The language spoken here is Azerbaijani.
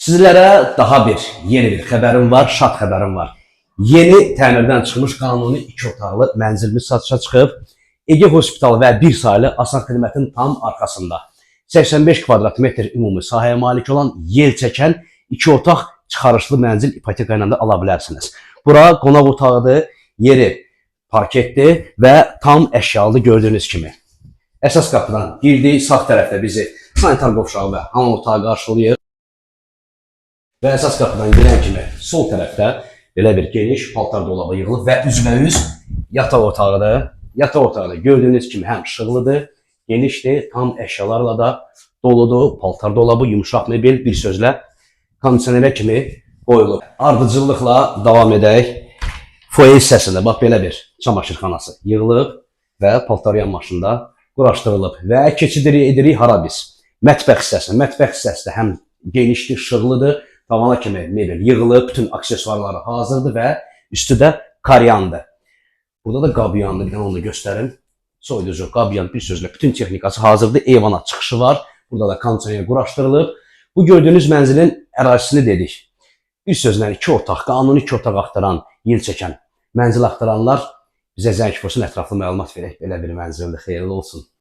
Sizlərə daha yeni bir xəbərim var, şad xəbərim var. Yeni təmirdən çıxmış qanuni 2 otaqlı mənzilimiz satışa çıxıb. Ege Hospital və bir saylı Asan Xidmətin tam arxasında 85 kvadrat metr ümumi sahəyə malik olan yel çəkən 2 otaq çıxarışlı mənzil ipoteka ilə də ala bilərsiniz. Bura qonaq otağıdır, yeri parketdir və tam əşyalıdır gördüyünüz kimi. Əsas qapıdan girdik, sağ tərəfdə bizi sanitar qovşağı və hamam otağı qarşılayır. Və əsas qapıdan girən kimi sol tərəfdə belə bir geniş paltar dolabı yığılıb və üzbəüz yataq otağıdır. Yataq otağı da gördüyünüz kimi həm işıqlıdır, genişdir, tam əşyalarla da doludur. Paltar dolabı, yumuşaq mebel, bir sözlə kondisionerə kimi qoyulub. Ardıcıllıqla davam edək. Foyer hissəsində bax belə bir çamaşırxanası yığılıb və paltar yanmaşında quraşdırılıb və keçid edirik hara biz? Mətbəx hissəsi. Mətbəx hissəsi də həm genişdir, işıqlıdır. Tavana kimi mebel yığılıb, bütün aksesuarları hazırdır və üstü də karyandır. Burada da qabyandır, bir dənə onu da göstərim. Soyuducu, qabyan, bir sözlə bütün texnikası hazırdır. Eyvana çıxışı var. Burada da kondisioner quraşdırılıb. Bu gördüyünüz mənzilin ərazisini dedik. Bir sözlə 2 otaq, qanuni 2 otaq axtaran, yel çəkən mənzil axtaranlar bizə zəng vursun, ətraflı məlumat verək. Belə bir mənzildir, xeyirli olsun.